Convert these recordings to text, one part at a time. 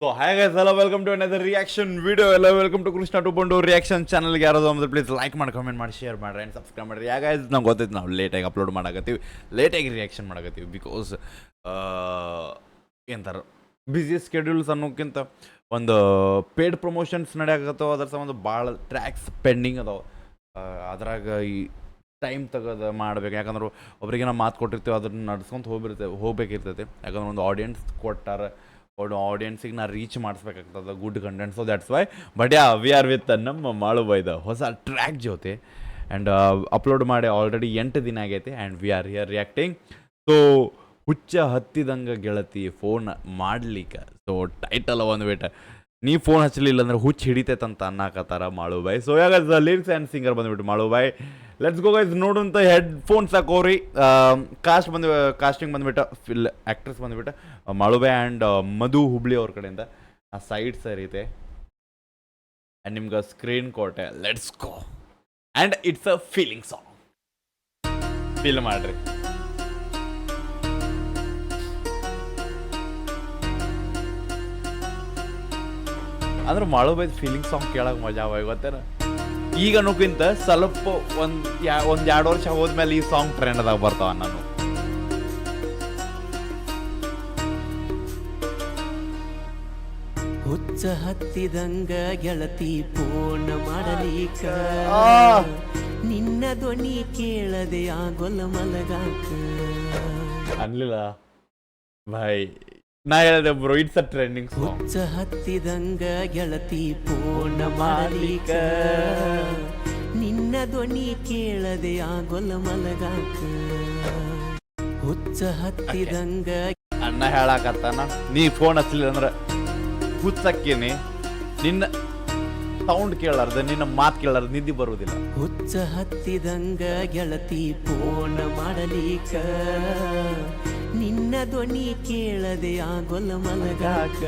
So hi guys, hello, welcome to another reaction video. Hello, welcome to Krishna 2.2 reaction channel. ಯಾರಾದರೂ ಅಂದ್ರೆ please like ಮಾಡಿ, comment ಮಾಡಿ, share ಮಾಡಿ and subscribe ಮಾಡಿರಿ. ಯಾ guys ನಂಗೆ ಗೊತ್ತೈತೆ ನಾವು ಲೇಟಾಗಿ ಅಪ್ಲೋಡ್ ಮಾಡಕತ್ತೀವಿ, ಲೇಟಾಗಿ ರಿಯಾಕ್ಷನ್ ಮಾಡಕತ್ತೀವಿ ಬಿಕಾಸ್ ಏನಂತಾರೆ ಬಿಸಿ ಸ್ಕೆಡ್ಯೂಲ್ಸ್ ಅನ್ನೋಕ್ಕಿಂತ ಒಂದು ಪೇಡ್ ಪ್ರಮೋಷನ್ಸ್ ನಡೆಯಕತ್ತವ. ಅದ್ರ ಸಂಬಂಧ ಭಾಳ ಟ್ರ್ಯಾಕ್ಸ್ ಪೆಂಡಿಂಗ್ ಅದಾವೆ. ಅದ್ರಾಗ ಈ ಟೈಮ್ ತೆಗೆದು ಮಾಡ್ಬೇಕು. ಯಾಕಂದ್ರೆ ಒಬ್ರಿಗೆ ನಾವು ಮಾತು ಕೊಟ್ಟಿರ್ತೀವಿ, ಅದನ್ನು ನಡ್ಸ್ಕೊಂತ ಹೋಗ್ಬೇಕಿರ್ತೈತೆ. ಯಾಕಂದ್ರೆ ಒಂದು ಆಡಿಯನ್ಸ್ ಕೊಟ್ಟಾರ, ಆಡಿಯನ್ಸಿಗೆ ನಾ ರೀಚ್ ಮಾಡಿಸ್ಬೇಕಾಗ್ತದೆ good content. So that's why. But yeah we are with ನಮ್ಮ ಮಾಳುಬೈದ ಹೊಸ ಟ್ರ್ಯಾಕ್ ಜೊತೆ ಆ್ಯಂಡ್ ಅಪ್ಲೋಡ್ ಮಾಡಿ ಆಲ್ರೆಡಿ 8 ದಿನ ಆಗೈತೆ and we are here reacting. So ಹುಚ್ಚ ಹತ್ತಿದಂಗೆ ಗೆಳತಿ ಫೋನ್ ಮಾಡ್ಲಿಕ್ಕೆ. ಸೊ ಟೈಟಲ್ ಒಂದು ಬೇಟ ನೀ ಫೋನ್ ಹಚ್ಚಲಿಲ್ಲ ಅಂದ್ರೆ ಹುಚ್ಚ ಹಿಡಿತೈತೆ ಅಂತ ಅನ್ನಕತ್ತಾರ ಮಾಳುಬಾಯ್. ಸೊ ಯಾಗ ಲಿರಿಕ್ಸ್ ಆ್ಯಂಡ್ ಸಿಂಗರ್ ಬಂದುಬಿಟ್ಟು ಮಾಳುಬಾಯ್. ಲೆಟ್ಸ್ ಗೋ ಗೈಸ್ ನೋಡುವಂಥ ಹೆಡ್ಫೋನ್ಸ್ ಹಾಕೋರಿ. ಕಾಸ್ಟಿಂಗ್ ಬಂದುಬಿಟ್ಟು ಆ್ಯಕ್ಟ್ರೆಸ್ ಬಂದುಬಿಟ್ಟು ಮಾಳುಬಾಯ್ ಆ್ಯಂಡ್ ಮಧು ಹುಬ್ಳಿ ಅವ್ರ ಕಡೆಯಿಂದ. ಆ ಸೈಡ್ ಸರಿತೆ ಆ್ಯಂಡ್ ನಿಮ್ಗೆ ಸ್ಕ್ರೀನ್ ಕೊಟ್ಟೆ. Let's go. And it's a feeling song. Feel ಮಾಡ್ರಿ. ಅಂದ್ರೆ ಮಾಳುಬಾಯ್ ಫೀಲಿಂಗ್ ಸಾಂಗ್ ಕೇಳಕ್ಕೆ ಮಜಾ ಅವ. ಗೊತ್ತೇನ ಈಗ ಅನ್ನೋಕ್ಕಿಂತ ಸ್ವಲ್ಪ ಒಂದು 2 ವರ್ಷ ಹೋದ್ಮೇಲೆ ಈ ಸಾಂಗ್ ಟ್ರೆಂಡ್ದಾಗ ಬರ್ತಾವ. ನಾನು ಹುಚ್ಚ ಹತ್ತಿದಂಗ ಗೆಳತಿ ಫೋನ್ ಮಾಡಲಿಕ್ಕ, ನಿನ್ನ ಧ್ವನಿ ಕೇಳದೆ ಆಗೊಲ್ಲ ಮಲಗಾಕ. ಅನ್ಲಿಲ್ಲ ಬಾಯ್, ನಾ ಹೇಳಿದೆ bro, it's a trending song. ಹುಚ್ಚ ಹತ್ತಿದಂಗ ಗೆಳತಿ ಫೋನ್ ಮಾಡಲಿಕ್ಕ, ನಿನ್ನ ಧ್ವನಿ ಕೇಳದೆ ಆಗೊಲ್ಲ ಮಲಗಾಕ. ಹುಚ್ಚ ಹತ್ತಿದಂಗ ಅಣ್ಣ ಹೇಳಾಕತ್ತಾನ, ನೀ ಫೋನ್ ಹಚ್ಚಲಿಲ್ಲ ಅಂದ್ರೆ ಹುಚ್ಚಕ್ಕೇನೆ, ನಿನ್ನ ಸೌಂಡ್ ಕೇಳಾರ್ದ, ನಿನ್ನ ಮಾತು ಕೇಳಾರ್ದ ನಿದ್ದೆ ಬರುವುದಿಲ್ಲ. ಹುಚ್ಚ ಹತ್ತಿದಂಗ ಗೆಳತಿ ಫೋನ್ ಮಾಡಲಿಕ್ಕ, ನಿನ್ನ ಧ್ವನಿ ಕೇಳದೆ ಆಗೊಲ್ಲ ಮಲಗಾಕ.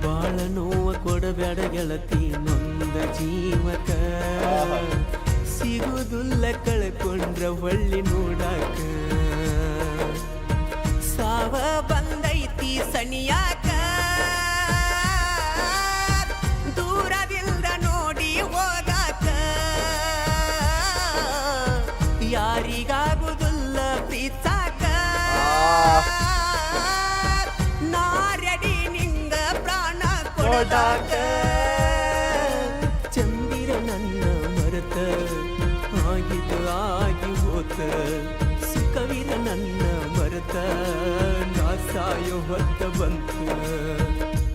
ಬಾಳ ನೋವ ಕೊಡಬೇಡ ಗೆಳತಿ ನೊಂದ ಜೀವಕ, ಸಿಗುದುಲ್ಲ ಕಳ್ಕೊಂಡ್ರ ಹೊಳ್ಳಿ ನೋಡಾಕ. ಸಾವ ಬಂದೈತಿ ಸನಿಯಾಕ, ದೂರದಿಂದ ನೋಡಿ ಹೋಗಾಕ. ಯಾರಿಗಾಗುದಿಲ್ಲ ಪ್ರೀತಾಕ, ನಾರಡಿ ನಿಂಗ ಪ್ರಾಣ ಕೊಡಾಕ. ಚಂದಿರ ನನ್ನ ಮರತ ಆಗಿದ್ದು ಆಗಿ ಹೋತ, ಸುಖವಿರ ನನ್ನ ಮರತ ನಾ ಸಾಯೋ ಹೊತ್ತ ಬಂತು.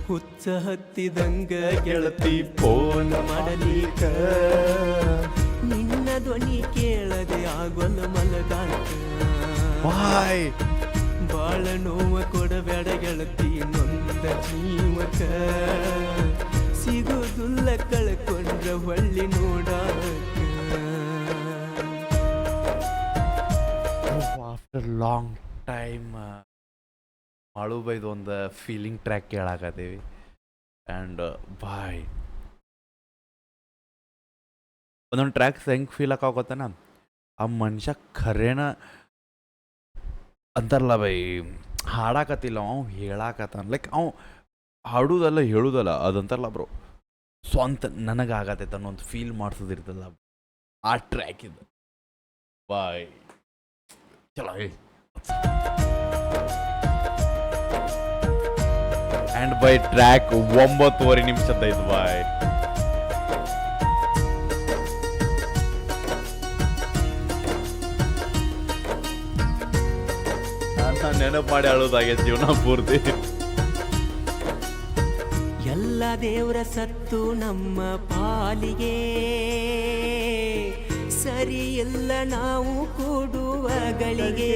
ಹುಚ್ಚ ಹತ್ತಿದಂಗ ಗೆಳತಿ ಫೋನ್ ಮಾಡಲಿಕ್ಕ, ನಿನ್ನ ಧ್ವನಿ ಕೇಳದೆ ಆಗೊಲ್ಲ ಮಲಗಾಕ. ಬಾಳ ನೋವ ಕೊಡಬೇಡ ಗೆಳತಿ ನೊಂದ ಜೀವಕ, ಸಿಗುದುಲ್ಲ ಕಳ್ಕೊಂಡ್ರ ಹೊಳ್ಳಿ ನೋಡಾಕ. ಆಫ್ಟರ್ ಲಾಂಗ್ ಟೈಮ್ ಮಾಳುಬೈದು ಒಂದು ಫೀಲಿಂಗ್ ಟ್ರ್ಯಾಕ್ ಕೇಳಾಕತ್ತೀವಿ. ಆ್ಯಂಡ್ ಬಾಯ್ ಒಂದೊಂದು ಟ್ರ್ಯಾಕ್ಸ್ ಹೆಂಗೆ ಫೀಲ್ ಆಗೋತ್ತಾನ, ಆ ಮನುಷ್ಯ ಖರೇನ ಅಂತಾರಲ್ಲ ಬೈ, ಹಾಡಾಕತ್ತಿಲ್ಲ ಅವ ಹೇಳಾಕತ್ತಾನ. ಲೈಕ್ ಅವ ಹಾಡುದಲ್ಲ ಹೇಳುದಲ್ಲ, ಅದಂತಾರಲ್ಲ ಬ್ರೋ, ಸ್ವಂತ ನನಗಾಗತ್ತೈತೆ ಅನ್ನೋ ಫೀಲ್ ಮಾಡಿಸೋದಿರ್ತಲ್ಲ ಆ ಟ್ರ್ಯಾಕ್ ಇದು. ಬಾಯ್ ಚಲೋ. ಆ್ಯಂಡ್ ಬೈ ಟ್ರ್ಯಾಕ್ 9.5 ನಿಮಿಷದ ಇದು ಬಾಯ್. ನೆನಪು ಮಾಡಿ ಅಳೋದಾಗೈತೆ ಜೀವನ ಪೂರ್ತಿ. ಎಲ್ಲ ದೇವರ ಸತ್ತು ನಮ್ಮ ಪಾಲಿಗೆ, ಸರಿ ಇಲ್ಲ ನಾವು ಕೂಡುವ ಗಳಿಗೆ.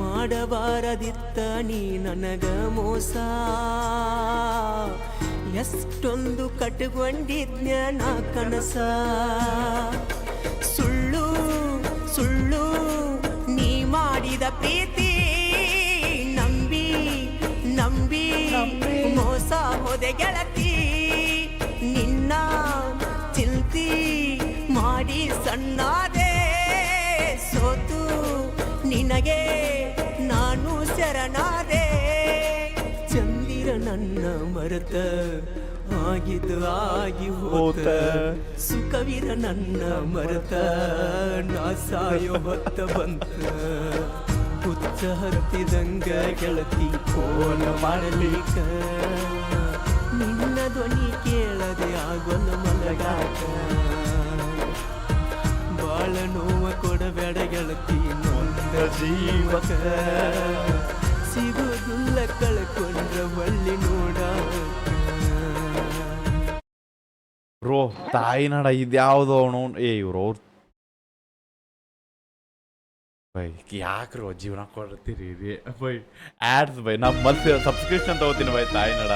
ಮಾಡಬಾರದಿತ್ತ ನೀ ನನಗ ಮೋಸ, ಎಷ್ಟೊಂದು ಕಟ್ಕೊಂಡಿದ್ನ ನಾ ಕನಸ. ಸುಳ್ಳು ಸುಳ್ಳು ನೀ ಮಾಡಿದ ಪ್ರೀತಿ, ನಂಬಿ ನಂಬಿ ಮೋಸ ಹೋದೆ ಗೆಳತಿ. ನಿನ್ನ ಚಿಂತಿ ಮಾಡಿ ಸಣ್ಣಾದೆ, ಸೋತು ನಿನಗೆ ನಾನು ಶರಣಾದೆ. ನನ್ನ ಮರೆತ ಆಗಿದ್ದು ಆಗಿ ಹೋತ ಸುಖವಿರ ನನ್ನ ಮರೆತ ನಾ ಸಾಯೋ ಹೊತ್ತ ಬಂತ ಹುಚ್ಚ ಹತ್ತಿದಂಗ ಗೆಳತಿ ಫೋನ ಮಾಡಲಿಕ್ಕ ನಿನ್ನ ಧ್ವನಿ ಕೇಳದೆ ಆಗೋಲ್ಲ ಮಲಗಾಕ ಬಾಳ ನೋವ ಕೊಡಬೇಡ ಗೆಳತಿ ನೊಂದ ಜೀವಕ ಸಿಗೋದಿಲ್ಲ ಕಳ್ಕೊಂಡ್ರ ಬಳ್ಳಿ ನೋಡ ಬ್ರೋ ತಾಯಿನಾಡ ಇದ್ಯಾವುದೋ ಅವನು ಇವ್ರು ಅವ್ರು ಬೈ ಯಾಕ್ರೋ ಜೀವನ ಕೊಡ್ತೀರಿ ಬೈ ಆ್ಯಡ್ಸ್ ಬೈ ನಾ ಮತ್ತೆ ಸಬ್ಸ್ಕ್ರಿಪ್ಷನ್ ತಗೋತೀನಿ ಬೈ ತಾಯಿನಾಡ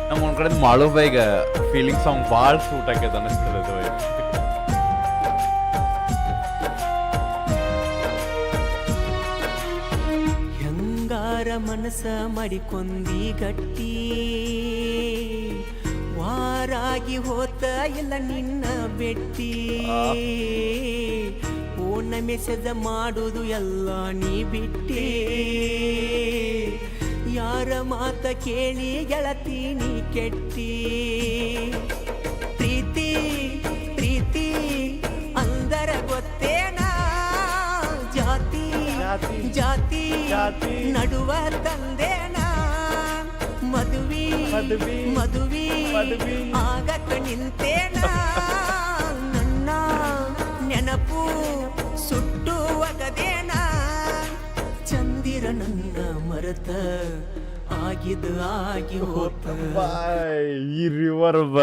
ನಮ್ಮ ಒಂದ್ ಕಡೆ ಮಾಡೋ ಬೈಗ ಫೀಲಿಂಗ್ ಸಾಂಗ್ ಭಾಳ ಸೂಟ್ ಆಕೈತೆ ಅನಿಸ್ತದೆ ಬೈ ಹೆಂಗಾರ ಮನಸ್ಸ ಮಾಡಿಕೊಂಡಿ ಗಟ್ಟಿ ವಾರಾಗಿ ಹೋತ ಇಲ್ಲ ನಿನ್ನ ಬೆಟ್ಟಿ ಫೋನ್ ಮೆಸೇಜ್ ಮಾಡುದು ಎಲ್ಲ ನೀ ಬಿಟ್ಟಿ ಯಾರ ಮಾತ ಕೇಳಿ ಗೆಳತಿ ನೀ ಕೆಟ್ಟಿ ಪ್ರೀತಿ ಪ್ರೀತಿ ಅಂದರ ಗೊತ್ತೇನಾ ಜಾತಿ ಜಾತಿ ನಡುವ ತಂದೇನಾ ಮದುವಿ ಮದುವಿ ಆಗಕ ನಿಂತೇನಾ ನನ್ನ ನೆನಪು ಸುಟ್ಟು ಒಗದೇನಾ ಚಂದಿರ ನನ್ನ ಮರೆತ ಆಗಿದ್ದು ಆಗಿ ಹೋತ ಈ ರಿವರ್ಬ್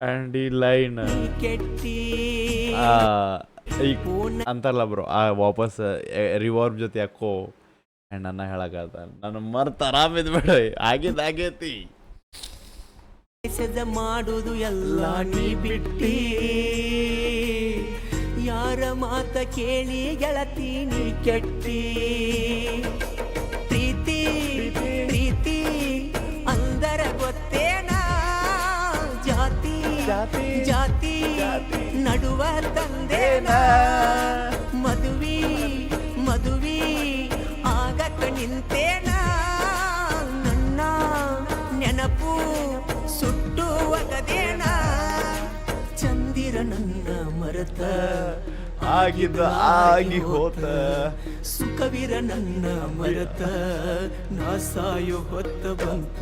ಅಂಡ್ ಈ ಲೈನ್ ಕೆಟ್ಟಿ ಅಂತಲ್ಲ ಬ್ರೋ ವಾಪಸ್ ರಿವರ್ಬ್ ಜೊತೆ ಯಾಕೋ ಅಂಡ್ ನನ್ನ ಹೇಳಕತ್ತ ನಾನು ಮರ್ತ ಆರಾಮಿದ್ ಬೇಡ ಆಗೈತಿ ಮೆಸೇಜ್ ಮಾಡುದು ಎಲ್ಲ ನೀ ಬಿಟ್ಟಿ ಯಾರ ಮಾತ ಕೇಳಿ ಗೆಳತಿ ನೀ ಕೆಟ್ಟಿ ಪ್ರೀತಿ ಪ್ರೀತಿ ಅಂದರ ಗೊತ್ತೇನಾ ಜಾತಿ ಜಾತಿ ನಡುವ ತಂದೇನಾ ಮದುವಿ ಮದುವಿ ಆಗಕ ನಿಂತೇನಾ ನನ್ನ ನೆನಪು ಸುಟ್ಟು ಒಗದೇನಾ ಚಂದಿರ ನನ್ನ ಮರೆತ ಆಗಿದ್ದು ಆಗಿ ಹೋತ ಸುಖವಿರ ನನ್ನ ಮರೆತ ನಾ ಸಾಯೋ ಹೊತ್ತ ಬಂತ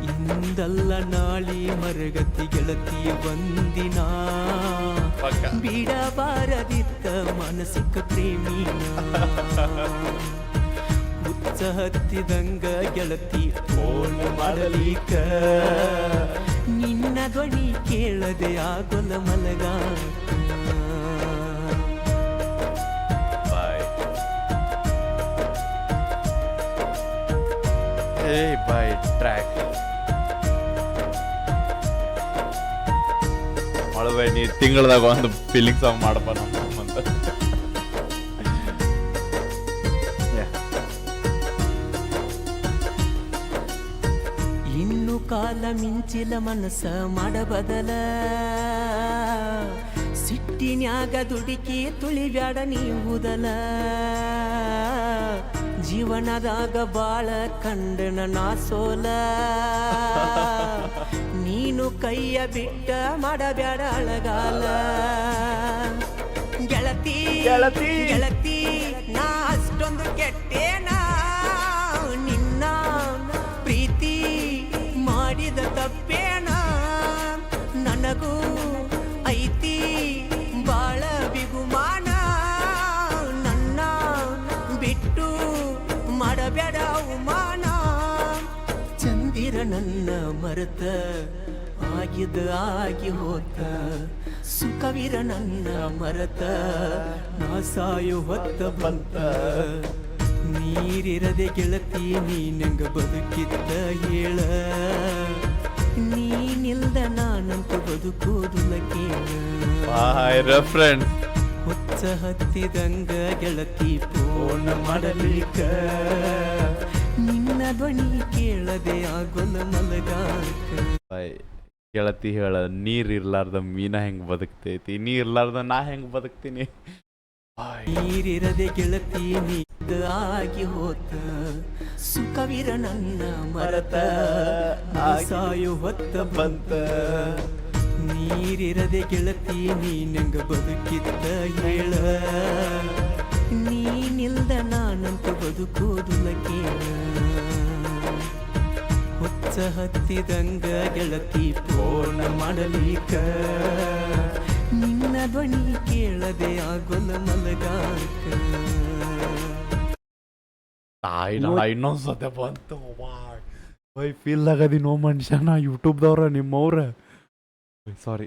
ಇಂದಲ್ಲ ನಾಳಿ ಮರಗತಿ ಗೆಳತಿ ಒಂದಿನ ಬಿಡಬಾರದಿತ್ತ ಮಾನಸಿಕ ಪ್ರೇಮಿನ ಹುಚ್ಚ ಹತ್ತಿದಂಗ ಗೆಳತಿ ಫೋನ್ ಮಾಡಲಿಕ್ಕ ನಿನ್ನ ಧ್ವನಿ ಕೇಳದೆ ಆಗೊಲ್ಲ ಮಲಗಾಕ ಬೈ ಟ್ರ್ಯಾಕ್ ಮಾಡಬೈ ನೀ ತಿಂಗಳದಾಗ ಒಂದು ಫೀಲಿಂಗ್ ಸಾಂಗ್ ಮಾಡಪ್ಪ ನಮ್ಮ ಅಂತ ಇನ್ನು ಕಾಲ ಮಿಂಚಿಲ ಮನಸ್ಸ ಮಾಡಬದಲ ಸಿಟ್ಟಿನ್ಯಾಗ ದುಡುಕಿ ತುಳಿಬ್ಯಾಡ ನೀವುದಲ ಜೀವನದಾಗ ಬಾಳ ಕಂಡನ ನಾ ಸೋಲ ನೀನು ಕೈಯ ಬಿಟ್ಟ ಮಾಡಬ್ಯಾಡ ಅಳಗಾಲ ಗೆಳತಿ ಗೆಳತಿ ಗೆಳತಿ ನಾ ಅಷ್ಟೊಂದು ಕೆಟ್ಟೇನಾ ನಿನ್ನ ಪ್ರೀತಿ ಮಾಡಿದ ತಪ್ಪೇನಾ ನನಗೂ ಐತಿ ಬಾಳ ಬಿಗುಮಾನ ನನ್ನ ಬಿಟ್ಟು ಮಾಡಬೇಡ ಅವಮಾನ ಚಂದಿರ ನನ್ನ ಮರೆತ ಆಗಿದ ಆಗಿ ಹೋತ ಸುಖವಿರ ನನ್ನ ಮರೆತ ನಾ ಸಾಯೋ ಹೊತ್ತ ಬಂತ ನೀರಿರದೆ ಗೆಳತಿ ನೀನಂಗ ಬದುಕಿದ್ದ ಹೇಳ ನೀನಿಲ್ದ ನಾನಂತ ಬದುಕೋದಿಲ್ಲ ಕೇಳ ರೆಫರೆನ್ಸ್ ಹುಚ್ಚ ಹತ್ತಿದಂಗ ಗೆಳತಿ ಫೋನ್ ಮಾಡಲಿಕ ನಿನ್ನ ಧ್ವನಿ ಕೇಳದೆ ಆಗೊಲ್ಲ ಮಲಗಾಕ ಬಾಯ್ ಗೆಳತಿ ಹೇಳ ನೀರ್ ಇರ್ಲಾರ್ದ ಮೀನ ಹೆಂಗ್ ಬದುಕ್ತೈತಿ ನೀ ಇರ್ಲಾರ್ದ ನಾ ಹೆಂಗ್ ಬದುಕ್ತೀನಿ ಬಾಯ್ ನೀರಿರದೆ ಗೆಳತಿ ನೀದ ಆಗಿ ಹೋತ ಸುಖವಿರ ನನ್ನ ಮರತ ಸಾಯು ಹೊತ್ತ ಬಂತ ನೀರಿರದೆ ಗೆಳತಿ ನೀನಂಗ ಬದುಕಿದ್ದ ಹೇಳ ನೀನಿಲ್ದ ನಾನಂತೂ ಬದುಕೋದಿಲ್ಲ ಕೇಳ ಹುಚ್ಚ ಹತ್ತಿದಂಗ ಗೆಳತಿ ಫೋನ್ ಮಾಡಲಿಕ ನಿನ್ನ ಧ್ವನಿ ಕೇಳದೆ ಆಗೊಲ್ಲ ಮಲಗಾಕ ತಾಯಿ ನಾಳ ಇನ್ನೊಂದ್ಸತೆ ಬಂತು ಬೈ ಫೀಲ್ ಆಗದಿ ನೋ ಮನುಷ್ಯ ನಾ ಯೂಟ್ಯೂಬ್ದವ್ರ ನಿಮ್ಮವ್ರ ಸಾರಿ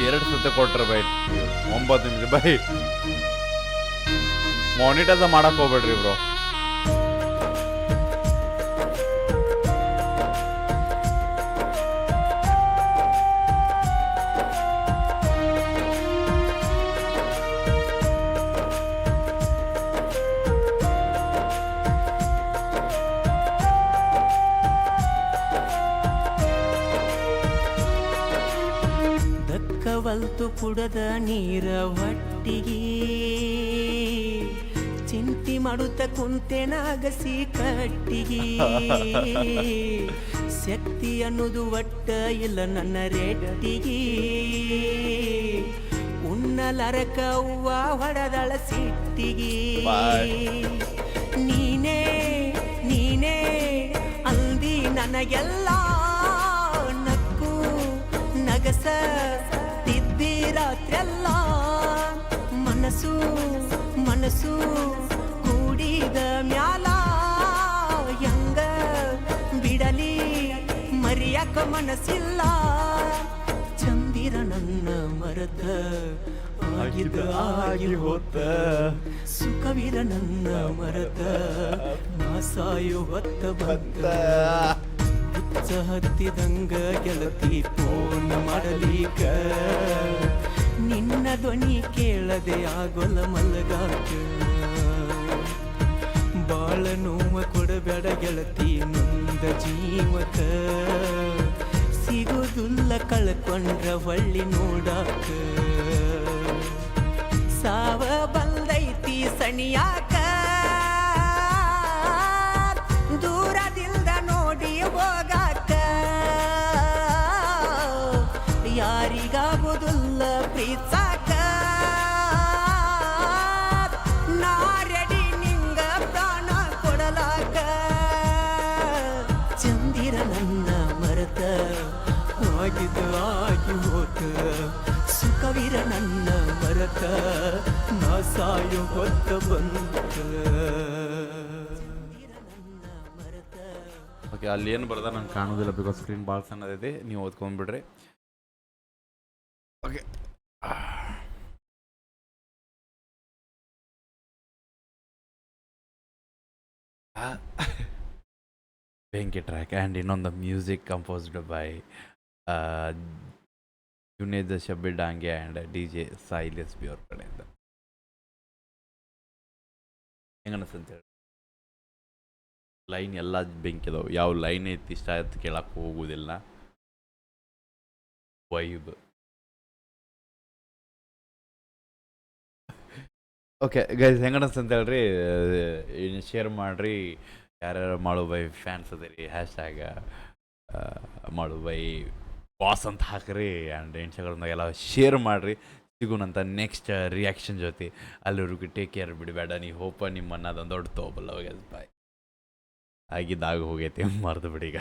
ಎರಡು ಸತೆ ಕೊಟ್ರ ಬೈ 9 ನಿಮಿಷ ಬೈ ಮಾನಿಟೈಸ್ ಮಾಡಕ್ ಹೋಗ್ಬೇಡ್ರಿ ಬ್ರೋ ದಕ್ಕವಲ್ತು ಕುಡದ ನೀರ ಹೊಟ್ಟಿಗೆ ಚಿಂತಿ ಮಾಡುತ್ತ ಕುಂತೆನಾಗಸಿ ಕಟ್ಟಿಗೆ ಶಕ್ತಿ ಅನ್ನೋದು ಒಟ್ಟ ಇಲ್ಲ ನನ್ನ ರೇಟಿಗೆ ಉನ್ನಲರಕ ಹೂವ ಹೊಡೆದಳ ಸಿಟ್ಟಿಗೆ ನೀನೇ ನೀನೇ ಅಂದಿ ನನಗೆಲ್ಲ ನಕ್ಕು ನಗಸ ತಿದ್ದಿ ರಾತ್ರೆಲ್ಲ ಮನಸ್ಸು ಮನಸ್ಸು ಕೂಡಿದ ಮ್ಯಾಲ ಹೆಂಗ ಬಿಡಲಿ ಮರಿಯಕ ಮನಸ್ಸಿಲ್ಲ ಚಂದಿರ ನನ್ನ ಮರದ ಆಗಿದ ಆಗಿ ಹೋತ ಸುಖವಿರ ನನ್ನ ಮರದ ನಾ ಸಾಯು ಹೊತ್ತ ಬಂತ ಹುಚ್ಚ ಹತ್ತಿದಂಗ ಗೆಳತಿ ಫೋನ್ ಮಾಡಲಿಕ ನಿನ್ನ ಧ್ವನಿ ಕೇಳದೆ ಆಗೊಲ್ಲ ಮಲಗಾಕ ಬಾಳ ನೋವ ಕೊಡಬೇಡ ಗೆಳತಿ ನೊಂದ ಜೀವಕ ಸಿಗುದಿಲ್ಲ ಕಳ್ಕೊಂಡ್ರ ಹೊಳ್ಳಿ ನೋಡಾಕ ಸಾವ ಬಂದೈತಿ ಸಣಿಯಾಕ ದೂರದಿಂದ ನೋಡಿ ಹೋಗಾಕ ಯಾರಿಗಾಗುದಿಲ್ಲ ಪ್ರೀತ್ಸಾಕ ನಾ ರೆಡಿ ನಿಂಗ ಪ್ರಾಣ ಕೊಡಲಾಕ ಚಂದಿರ ನನ್ನ ಮರತ ಆಗಿದ ಆಗಿ ಹೋತ ಸುಖವಿರ ನನ್ನ ಮರತ ನಾ ಸಾಯು ಹೊತ್ತ ಬಂತ ಓಕೆ ಅಲ್ಲಿ ಏನು ಬರ್ದ ನಂಗೆ ಕಾಣೋದಿಲ್ಲ ಬಿಕಾಸ್ ಸ್ಕ್ರೀನ್ ಭಾಳ ಸಣ್ಣದಿದೆ ನೀವು ಓದ್ಕೊಂಡ್ಬಿಡ್ರಿ ಓಕೆ ಬೆಂಕಿ ಟ್ರ್ಯಾಕ್ ಆ್ಯಂಡ್ ಇನ್ನೊಂದು music composed by Junaid Shabbi Dange and D J Sahil S B ಅವ್ರ ಕಡೆಯಿಂದ ಹೆಂಗನಸ್ತಂತೇಳಿ ಲೈನ್ ಎಲ್ಲ ಬೆಂಕಿದವು ಯಾವ ಲೈನ್ ಐತಿ ಇಷ್ಟ ಆಯ್ತು ಕೇಳಕ್ಕೆ ಹೋಗುವುದಿಲ್ಲ ವೈಬ್ ಓಕೆ ಗೈಸ್ ಹೆಂಗನಸ್ತ ಅಂತ ಹೇಳ್ರಿ ಶೇರ್ ಮಾಡಿರಿ ಯಾರ್ಯಾರು ಮಾಡು ಬೈ ಫ್ಯಾನ್ಸ್ ಅದಿರಿ ಹ್ಯಾಶ್ಟ್ಯಾಗ ಮಾಡು ಬೈ ಬಾಸ್ ಅಂತ ಹಾಕ್ರಿ ಆ್ಯಂಡ್ ಇನ್ಸ್ಟಾಗ್ರಾಮ್ದಾಗೆಲ್ಲ ಶೇರ್ ಮಾಡಿರಿ ಸಿಗೋಣಂತ ನೆಕ್ಸ್ಟ್ ರಿಯಾಕ್ಷನ್ ಜೊತೆ ಅಲ್ಲಿವರೆಗೂ ಟೇಕ್ ಕೇರ್ ಬಿಡಬೇಡ ನೀವು ಹೋಪ ನಿಮ್ಮನ್ನ ಅದೊಂದು ದೊಡ್ಡ ತೊಗೊಬಲ್ಲ ಗೈಸ್ ಬಾಯ್ ಆಗಿದ್ದಾಗ ಹೋಗೈತಿ ಮರ್ದು ಬಿಡಿ ಈಗ